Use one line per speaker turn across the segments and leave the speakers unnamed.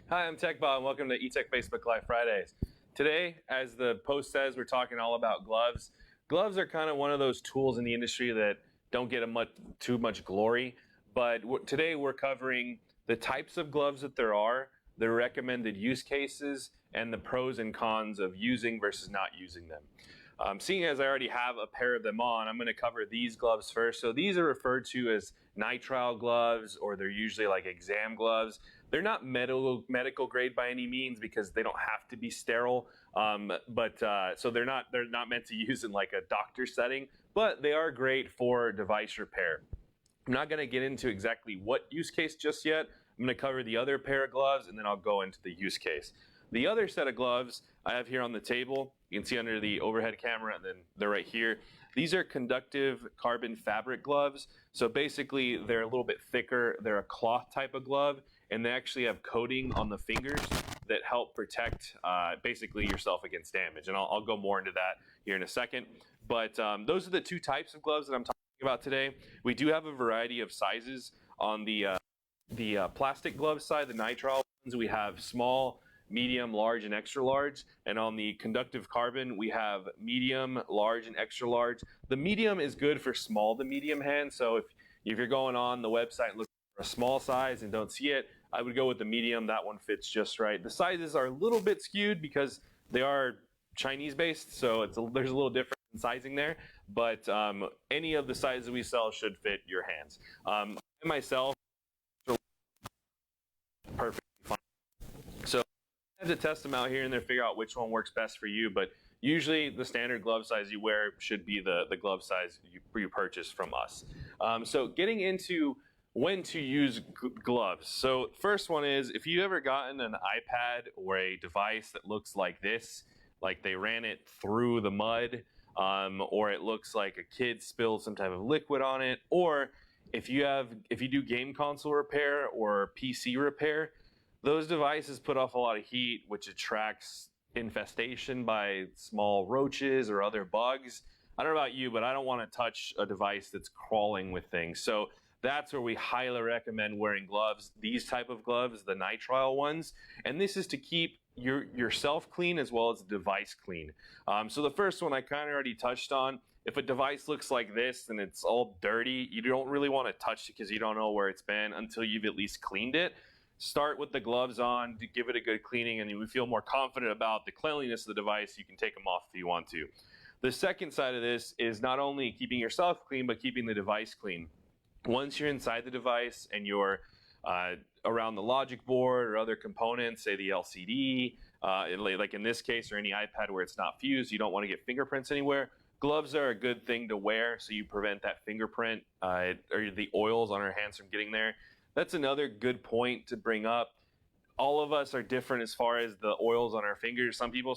Hi, I'm Tech Bob, and welcome to eTech Facebook Live Fridays. Today, as the post says, we're talking all about gloves. Gloves are kind of one of those tools in the industry that don't get too much glory, but today we're covering the types of gloves that there are, the recommended use cases, and the pros and cons of using versus not using them. Seeing as I already have a pair of them on, I'm going to cover these gloves first. So these are referred to as nitrile gloves, or they're usually like exam gloves. They're not medical grade by any means because they don't have to be sterile. So they're not meant to use in like a doctor setting, but they are great for device repair. I'm not going to get into exactly what use case just yet. I'm going to cover the other pair of gloves and then I'll go into the use case. The other set of gloves I have here on the table, you can see under the overhead camera, and then they're right here. These are conductive carbon fabric gloves. So basically they're a little bit thicker. They're a cloth type of glove, and they actually have coating on the fingers that help protect basically yourself against damage. And I'll go more into that here in a second. But those are the two types of gloves that I'm talking about today. We do have a variety of sizes on the plastic glove side, the nitrile ones. We have small, medium, large, and extra large. And on the conductive carbon, we have medium, large, and extra large. The medium is good for small to medium hands. So if you're going on the website looking for a small size and don't see it, I would go with the medium. That one fits just right. The sizes are a little bit skewed because they are Chinese based, so there's a little difference in sizing there. But any of the sizes we sell should fit your hands. Myself, perfectly fine. So I have to test them out here and then figure out which one works best for you. But usually the standard glove size you wear should be the glove size you purchase from us. So getting into when to use gloves. So first one is, if you ever gotten an iPad or a device that looks like this, like they ran it through the mud, or it looks like a kid spilled some type of liquid on it, or if you do game console repair or PC repair, those devices put off a lot of heat, which attracts infestation by small roaches or other bugs. I don't know about you, but I don't want to touch a device that's crawling with things. So that's where we highly recommend wearing gloves, these type of gloves, the nitrile ones. And this is to keep yourself clean as well as the device clean. So the first one I kind of already touched on. If a device looks like this and it's all dirty, you don't really want to touch it because you don't know where it's been until you've at least cleaned it. Start with the gloves on to give it a good cleaning, and you feel more confident about the cleanliness of the device. You can take them off if you want to. The second side of this is not only keeping yourself clean, but keeping the device clean. Once you're inside the device and you're around the logic board or other components, say the LCD, like in this case, or any iPad where it's not fused, you don't want to get fingerprints anywhere. Gloves are a good thing to wear so you prevent that fingerprint or the oils on our hands from getting there. That's another good point to bring up. All of us are different as far as the oils on our fingers. Some people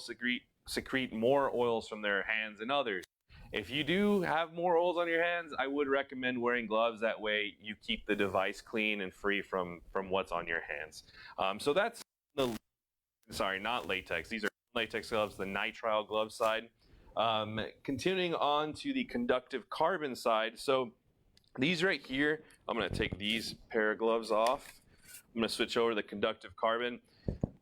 secrete more oils from their hands than others. If you do have more oils on your hands, I would recommend wearing gloves. That way you keep the device clean and free from what's on your hands. So that's not latex. These are latex gloves, the nitrile glove side. Continuing on to the conductive carbon side. So these right here, I'm going to take these pair of gloves off. I'm going to switch over to the conductive carbon.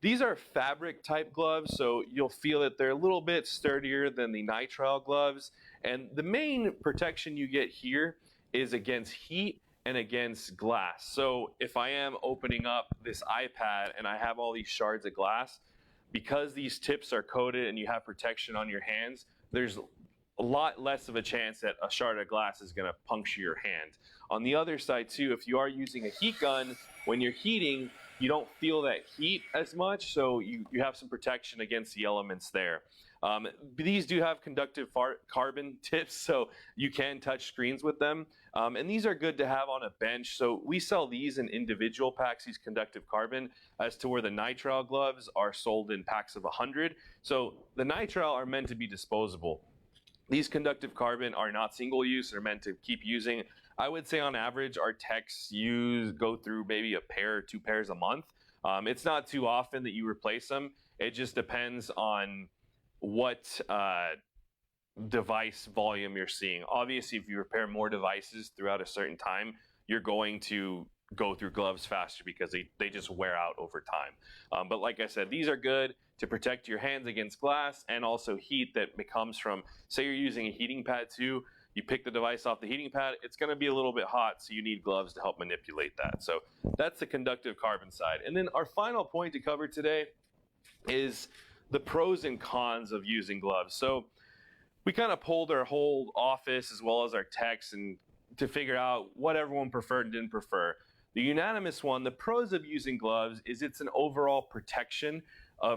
These are fabric type gloves, so you'll feel that they're a little bit sturdier than the nitrile gloves. And the main protection you get here is against heat and against glass. So if I am opening up this iPad and I have all these shards of glass, because these tips are coated and you have protection on your hands, there's a lot less of a chance that a shard of glass is going to puncture your hand. On the other side too, if you are using a heat gun, when you're heating, you don't feel that heat as much, so you have some protection against the elements there. These do have conductive carbon tips, so you can touch screens with them. And these are good to have on a bench. So we sell these in individual packs, these conductive carbon, as to where the nitrile gloves are sold in packs of 100. So the nitrile are meant to be disposable. These conductive carbon are not single use, they're meant to keep using. I would say on average, our techs go through maybe a pair or two pairs a month. It's not too often that you replace them. It just depends on what device volume you're seeing. Obviously, if you repair more devices throughout a certain time, you're going to go through gloves faster because they just wear out over time. But like I said, these are good to protect your hands against glass and also heat that comes from, say you're using a heating pad too, you pick the device off the heating pad, it's going to be a little bit hot, so you need gloves to help manipulate that. So that's the conductive carbon side. And then our final point to cover today is the pros and cons of using gloves. So we kind of polled our whole office as well as our techs and to figure out what everyone preferred and didn't prefer. The unanimous one, the pros of using gloves is it's an overall protection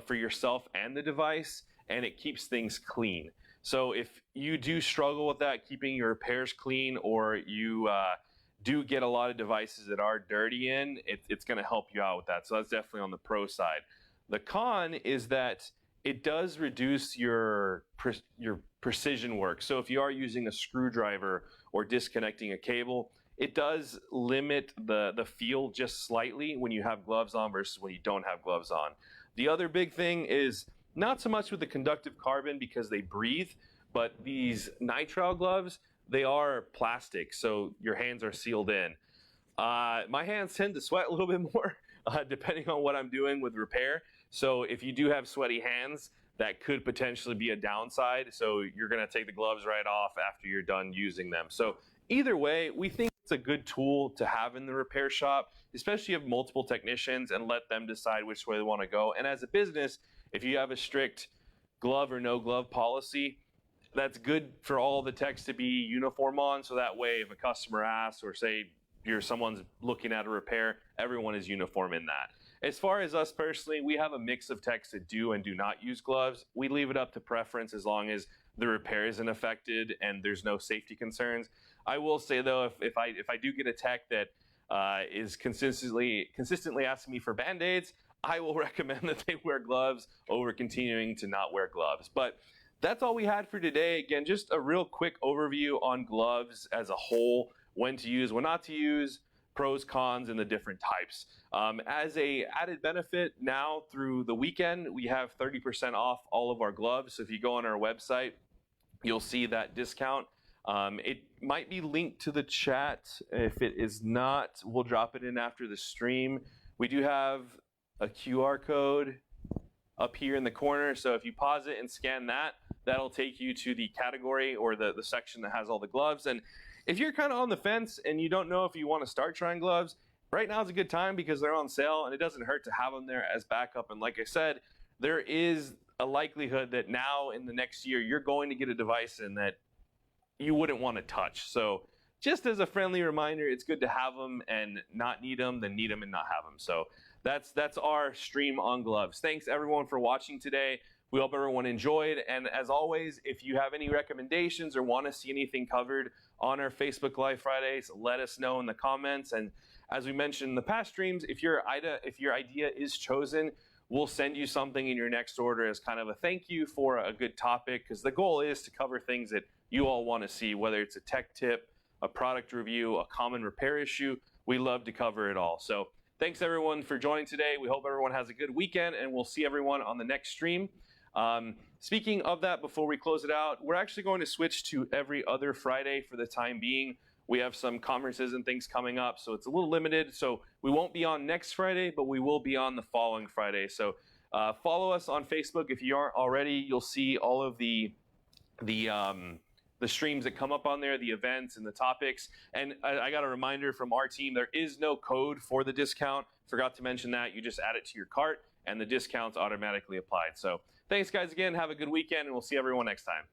for yourself and the device, and it keeps things clean. So if you do struggle with that, keeping your repairs clean, or you do get a lot of devices that are dirty in, it's going to help you out with that. So that's definitely on the pro side. The con is that it does reduce your precision work. So if you are using a screwdriver or disconnecting a cable, it does limit the feel just slightly when you have gloves on versus when you don't have gloves on. The other big thing is not so much with the conductive carbon because they breathe, but these nitrile gloves, they are plastic, so your hands are sealed in. My hands tend to sweat a little bit more depending on what I'm doing with repair. So if you do have sweaty hands, that could potentially be a downside. So you're going to take the gloves right off after you're done using them. So either way, we think it's a good tool to have in the repair shop, especially if you have multiple technicians, and let them decide which way they want to go. And as a business, if you have a strict glove or no glove policy, that's good for all the techs to be uniform on. So that way, if a customer asks, or say someone's looking at a repair, everyone is uniform in that. As far as us personally, we have a mix of techs that do and do not use gloves. We leave it up to preference as long as the repair isn't affected and there's no safety concerns. I will say though, if I do get a tech that is consistently asking me for Band-Aids, I will recommend that they wear gloves over continuing to not wear gloves. But that's all we had for today. Again, just a real quick overview on gloves as a whole, when to use, when not to use, pros, cons, and the different types. As a added benefit, now through the weekend, we have 30% off all of our gloves. So if you go on our website, you'll see that discount. It might be linked to the chat. If it is not, we'll drop it in after the stream. We do have a QR code up here in the corner. So if you pause it and scan that, that'll take you to the category or the section that has all the gloves. And if you're kind of on the fence and you don't know if you want to start trying gloves, right now is a good time because they're on sale and it doesn't hurt to have them there as backup. And like I said, there is a likelihood that now in the next year, you're going to get a device in that you wouldn't want to touch. So just as a friendly reminder, it's good to have them and not need them than need them and not have them. So that's our stream on gloves. Thanks everyone for watching today. We hope everyone enjoyed. And as always, if you have any recommendations or want to see anything covered on our Facebook Live Fridays, let us know in the comments. And as we mentioned in the past streams, if your idea is chosen, we'll send you something in your next order as kind of a thank you for a good topic, because the goal is to cover things that you all want to see, whether it's a tech tip, a product review, a common repair issue. We love to cover it all. So thanks everyone for joining today. We hope everyone has a good weekend, and we'll see everyone on the next stream. Speaking of that, before we close it out, we're actually going to switch to every other Friday for the time being. We have some conferences and things coming up, so it's a little limited. So we won't be on next Friday, but we will be on the following Friday. So follow us on Facebook if you aren't already. You'll see all of the streams that come up on there, the events and the topics. And I got a reminder from our team, there is no code for the discount. Forgot to mention that. You just add it to your cart and the discount's automatically applied. So thanks guys again. Have a good weekend, and we'll see everyone next time.